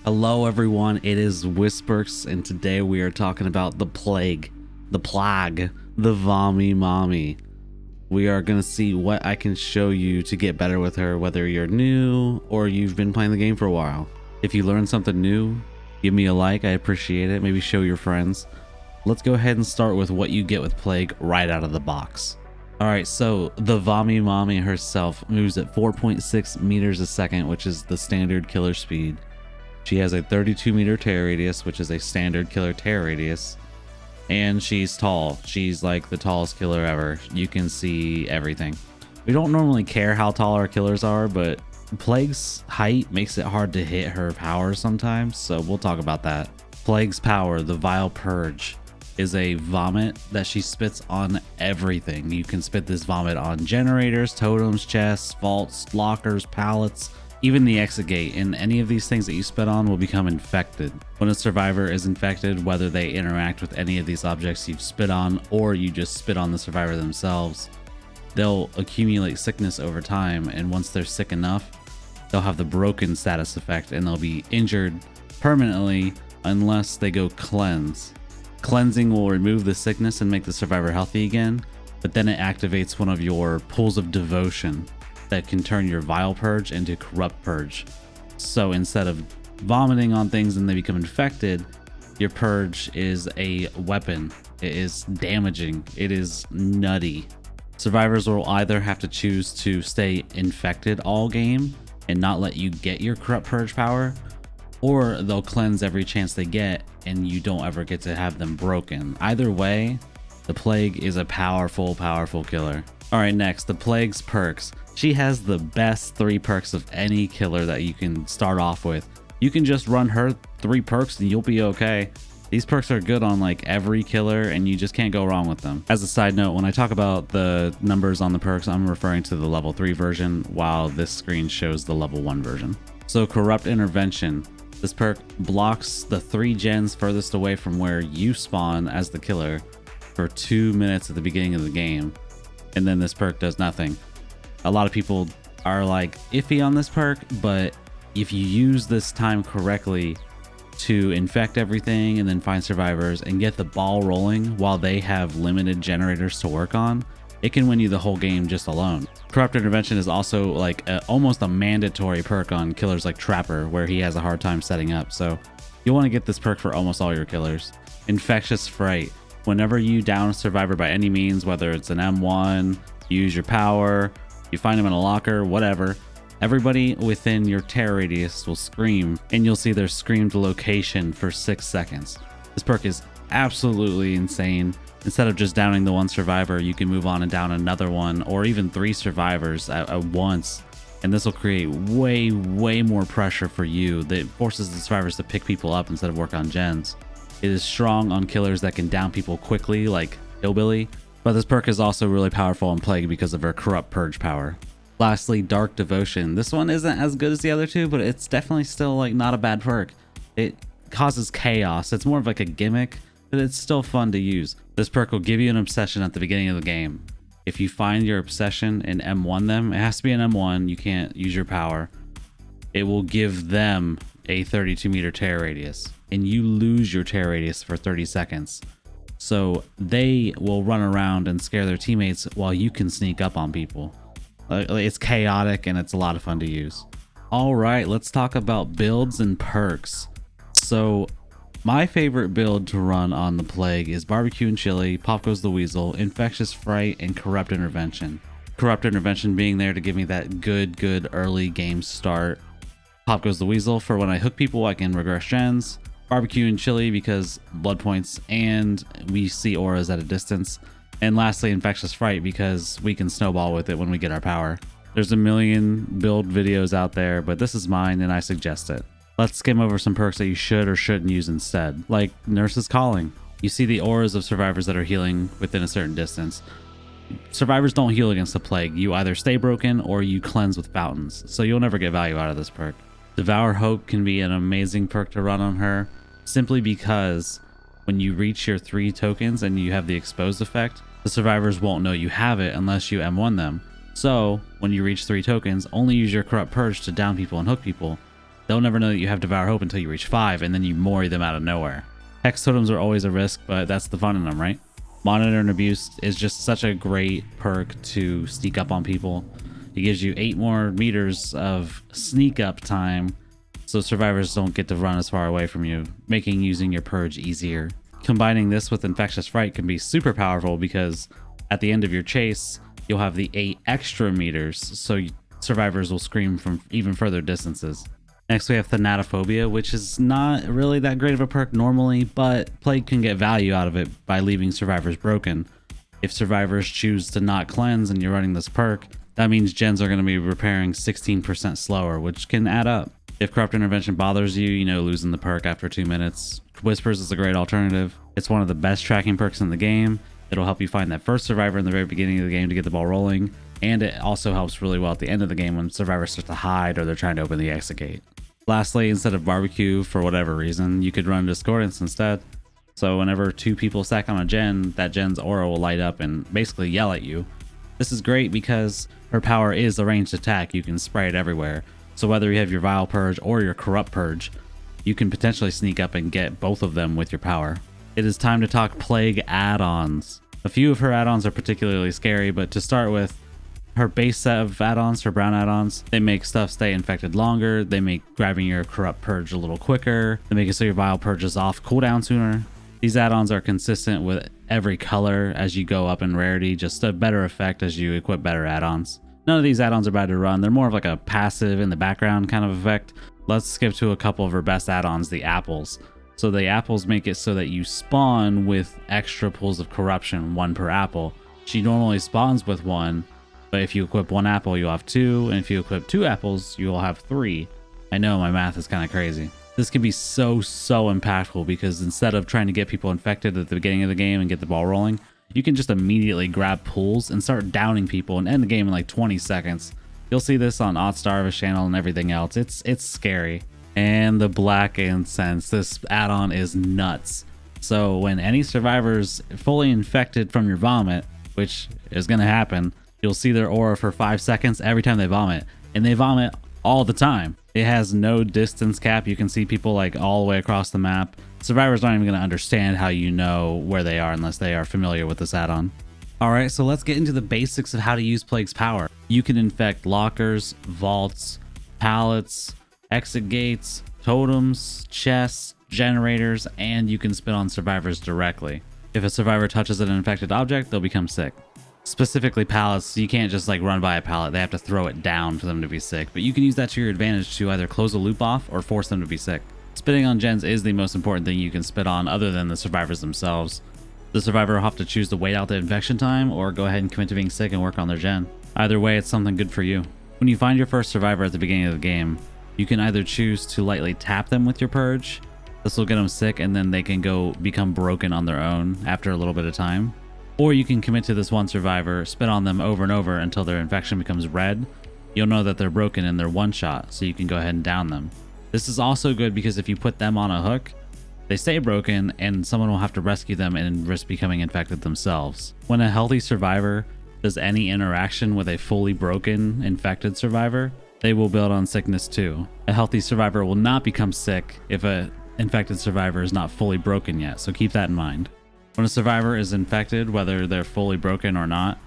Hello everyone, it is Whispers, and today we are talking about the plague, the Vommy Mommy. We are going to see what I can show you to get better with her, whether you're new or you've been playing the game for a while. If you learn something new, give me a like, I appreciate it. Maybe show your friends. Let's go ahead and start with what you get with Plague right out of the box. Alright, so the Vommy Mommy herself moves at 4.6 meters a second, which is the standard killer speed. She has a 32 meter tear radius, which is a standard killer tear radius. And she's tall. She's like the tallest killer ever. You can see everything. We don't normally care how tall our killers are, but Plague's height makes it hard to hit her power sometimes, so we'll talk about that. Plague's power, the Vile Purge, is a vomit that she spits on everything. You can spit this vomit on generators, totems, chests, vaults, lockers, pallets, even the exit gate, and any of these things that you spit on will become infected. When a survivor is infected, whether they interact with any of these objects you've spit on or you just spit on the survivor themselves, they'll accumulate sickness over time, and once they're sick enough, they'll have the broken status effect and they'll be injured permanently unless they go cleanse. Cleansing will remove the sickness and make the survivor healthy again, but then it activates one of your pools of devotion that can turn your Vile Purge into Corrupt Purge. So instead of vomiting on things and they become infected, your purge is a weapon. It is damaging. It is nutty. Survivors will either have to choose to stay infected all game and not let you get your Corrupt Purge power, or they'll cleanse every chance they get and you don't ever get to have them broken. Either way, the Plague is a powerful killer. Alright, next, the Plague's perks. She has the best 3 perks of any killer that you can start off with. You can just run her 3 perks and you'll be okay. These perks are good on like every killer and you just can't go wrong with them. As a side note, when I talk about the numbers on the perks, I'm referring to the level 3 version, while this screen shows the level 1 version. So Corrupt Intervention. This perk blocks the 3 gens furthest away from where you spawn as the killer for 2 minutes at the beginning of the game, and then this perk does nothing. A lot of people are like iffy on this perk, but if you use this time correctly to infect everything and then find survivors and get the ball rolling while they have limited generators to work on, it can win you the whole game just alone. Corrupt Intervention is also like almost a mandatory perk on killers like Trapper, where he has a hard time setting up, so you'll want to get this perk for almost all your killers. Infectious Fright. Whenever you down a survivor by any means, whether it's an M1, you use your power, you find them in a locker, whatever, everybody within your tear radius will scream, and you'll see their screamed location for 6 seconds. This perk is absolutely insane. Instead of just downing the one survivor, you can move on and down another one, or even 3 survivors at once, and this will create way more pressure for you that forces the survivors to pick people up instead of work on gens. It is strong on killers that can down people quickly, like Hillbilly, but this perk is also really powerful on Plague because of her Corrupt Purge power. Lastly, Dark Devotion. This one isn't as good as the other 2, but it's definitely still like not a bad perk. It causes chaos. It's more of like a gimmick, but it's still fun to use. This perk will give you an obsession at the beginning of the game. If you find your obsession and M1 them, it has to be an M1, you can't use your power. It will give them a 32 meter tear radius, and you lose your tear radius for 30 seconds. So they will run around and scare their teammates while you can sneak up on people. It's chaotic and it's a lot of fun to use. All right, let's talk about builds and perks. So my favorite build to run on the Plague is Barbecue and Chili, Pop Goes the Weasel, Infectious Fright, and Corrupt Intervention. Corrupt Intervention being there to give me that good early game start. Pop Goes the Weasel for when I hook people I can regress gens. Barbecue and Chili because blood points and we see auras at a distance. And lastly, Infectious Fright because we can snowball with it when we get our power. There's a million build videos out there, but this is mine and I suggest it. Let's skim over some perks that you should or shouldn't use instead, like Nurse's Calling. You see the auras of survivors that are healing within a certain distance. Survivors don't heal against the Plague. You either stay broken or you cleanse with fountains, so you'll never get value out of this perk. Devour Hope can be an amazing perk to run on her, simply because when you reach your 3 tokens and you have the exposed effect, the survivors won't know you have it unless you M1 them. So when you reach 3 tokens, only use your Corrupt Purge to down people and hook people, They'll never know that you have Devour Hope until you reach 5, and then you mori them out of nowhere. Hex totems are always a risk, but that's the fun in them, right? Monitor and Abuse is just such a great perk to sneak up on people. It gives you 8 more meters of sneak up time, so survivors don't get to run as far away from you, making using your purge easier. Combining this with Infectious Fright can be super powerful because at the end of your chase, you'll have the 8 extra meters, so survivors will scream from even further distances. Next we have Thanatophobia, which is not really that great of a perk normally, but Plague can get value out of it by leaving survivors broken. If survivors choose to not cleanse and you're running this perk, that means gens are going to be repairing 16% slower, which can add up. If Corrupt Intervention bothers you, you know, losing the perk after 2 minutes. Whispers is a great alternative. It's one of the best tracking perks in the game. It'll help you find that first survivor in the very beginning of the game to get the ball rolling, and it also helps really well at the end of the game when survivors start to hide or they're trying to open the exit gate. Lastly, instead of Barbecue, for whatever reason, you could run Discordance instead. So whenever 2 people stack on a gen, that gen's aura will light up and basically yell at you. This is great because her power is a ranged attack. You can spray it everywhere. So whether you have your Vile Purge or your Corrupt Purge, you can potentially sneak up and get both of them with your power. It is time to talk Plague add-ons. A few of her add-ons are particularly scary, but to start with, her base set of add-ons, her brown add-ons, they make stuff stay infected longer, they make grabbing your Corrupt Purge a little quicker, they make it so your Vile Purge is off cooldown sooner. These add-ons are consistent with every color as you go up in rarity, just a better effect as you equip better add-ons. None of these add-ons are bad to run, they're more of like a passive in the background kind of effect. Let's skip to a couple of her best add-ons, the apples. So the apples make it so that you spawn with extra pools of corruption, 1 per apple. She normally spawns with 1, but if you equip 1 apple, you'll have 2, and if you equip 2 apples, you'll have 3. I know, my math is kind of crazy. This can be so impactful because instead of trying to get people infected at the beginning of the game and get the ball rolling, you can just immediately grab pools and start downing people and end the game in like 20 seconds. You'll see this on Ottstarva's channel and everything else. It's scary. And the Black Incense, this add-on is nuts. So when any survivor's fully infected from your vomit, which is going to happen, you'll see their aura for 5 seconds every time they vomit, and they vomit all the time. It has no distance cap. You can see people like all the way across the map. Survivors aren't even going to understand how you know where they are unless they are familiar with this add-on. Alright, so let's get into the basics of how to use Plague's power. You can infect lockers, vaults, pallets, exit gates, totems, chests, generators, and you can spit on survivors directly. If a survivor touches an infected object, they'll become sick. Specifically pallets, you can't just like run by a pallet, they have to throw it down for them to be sick, but you can use that to your advantage to either close a loop off or force them to be sick. Spitting on gens is the most important thing you can spit on other than the survivors themselves. The survivor will have to choose to wait out the infection time or go ahead and commit to being sick and work on their gen. Either way, it's something good for you. When you find your first survivor at the beginning of the game, you can either choose to lightly tap them with your purge. This will get them sick and then they can go become broken on their own after a little bit of time. Or you can commit to this one survivor, spit on them over and over until their infection becomes red. You'll know that they're broken and they're one shot, so you can go ahead and down them. This is also good because if you put them on a hook, they stay broken and someone will have to rescue them and risk becoming infected themselves. When a healthy survivor does any interaction with a fully broken, infected survivor, they will build on sickness too. A healthy survivor will not become sick if an infected survivor is not fully broken yet, so keep that in mind. When a survivor is infected, whether they're fully broken or not,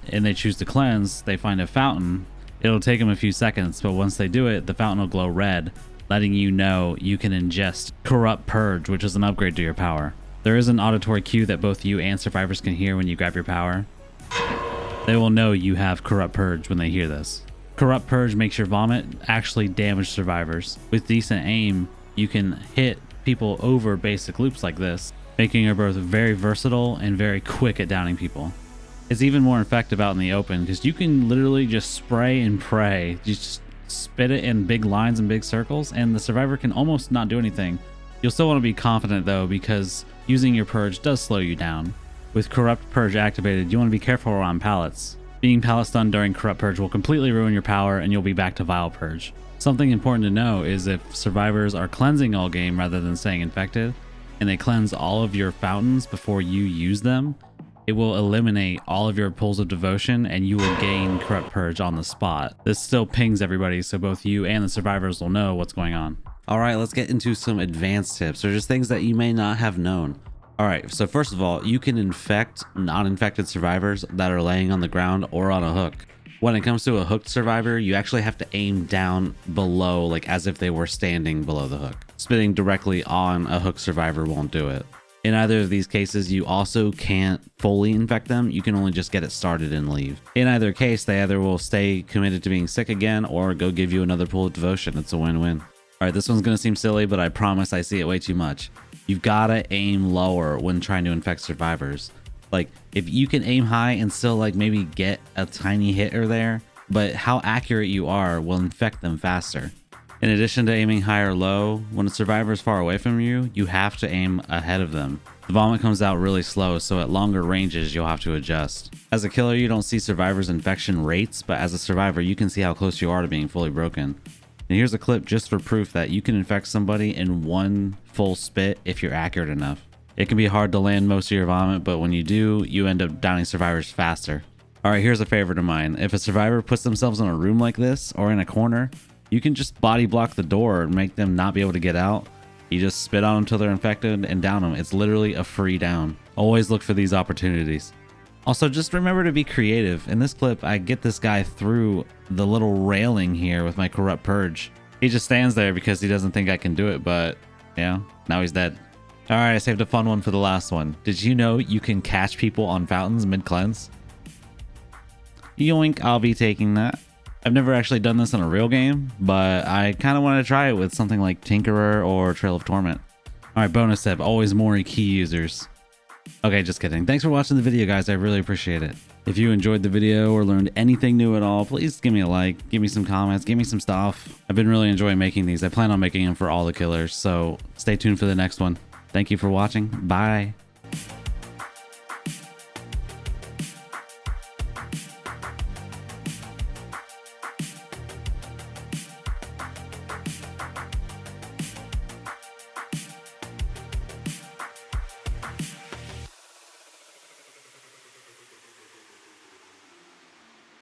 and they choose to cleanse, they find a fountain. It'll take them a few seconds, but once they do it, the fountain will glow red, letting you know you can ingest Corrupt Purge, which is an upgrade to your power. There is an auditory cue that both you and survivors can hear when you grab your power. They will know you have Corrupt Purge when they hear this. Corrupt Purge makes your vomit actually damage survivors. With decent aim, you can hit people over basic loops like this, making her both very versatile and very quick at downing people. It's even more effective out in the open because you can literally just spray and pray. You just spit it in big lines and big circles and the survivor can almost not do anything. You'll still want to be confident though because using your purge does slow you down. With Corrupt Purge activated, you want to be careful around pallets. Being pallet stunned during Corrupt Purge will completely ruin your power and you'll be back to Vile Purge. Something important to know is if survivors are cleansing all game rather than staying infected, and they cleanse all of your fountains before you use them, it will eliminate all of your pools of devotion and you will gain Corrupt Purge on the spot. This still pings everybody so both you and the survivors will know what's going on. All right, let's get into some advanced tips or just things that you may not have known. All right, so first of all, you can infect non-infected survivors that are laying on the ground or on a hook. When it comes to a hooked survivor, you actually have to aim down below, like as if they were standing below the hook. Spitting directly on a hooked survivor won't do it. In either of these cases, you also can't fully infect them. You can only just get it started and leave. In either case, they either will stay committed to being sick again or go give you another pool of devotion. It's a win-win. All right, this one's gonna seem silly, but I promise I see it way too much. You've gotta aim lower when trying to infect survivors. Like, if you can aim high and still like maybe get a tiny hit or there, but how accurate you are will infect them faster. In addition to aiming high or low, when a survivor is far away from you, you have to aim ahead of them. The vomit comes out really slow, so at longer ranges, you'll have to adjust. As a killer, you don't see survivors' infection rates, but as a survivor, you can see how close you are to being fully broken. And here's a clip just for proof that you can infect somebody in one full spit if you're accurate enough. It can be hard to land most of your vomit, but when you do, you end up downing survivors faster. Alright, here's a favorite of mine. If a survivor puts themselves in a room like this, or in a corner, you can just body block the door and make them not be able to get out. You just spit on them until they're infected and down them. It's literally a free down. Always look for these opportunities. Also, just remember to be creative. In this clip, I get this guy through the little railing here with my Corrupt Purge. He just stands there because he doesn't think I can do it, but yeah, now he's dead. All right, I saved a fun one for the last one. Did you know you can catch people on fountains mid-cleanse? Yoink, I'll be taking that. I've never actually done this in a real game, but I kind of want to try it with something like Tinkerer or Trail of Torment. All right, bonus tip, always more key users. Okay, just kidding. Thanks for watching the video, guys. I really appreciate it. If you enjoyed the video or learned anything new at all, please give me a like, give me some comments, give me some stuff. I've been really enjoying making these. I plan on making them for all the killers, so stay tuned for the next one. Thank you for watching. Bye.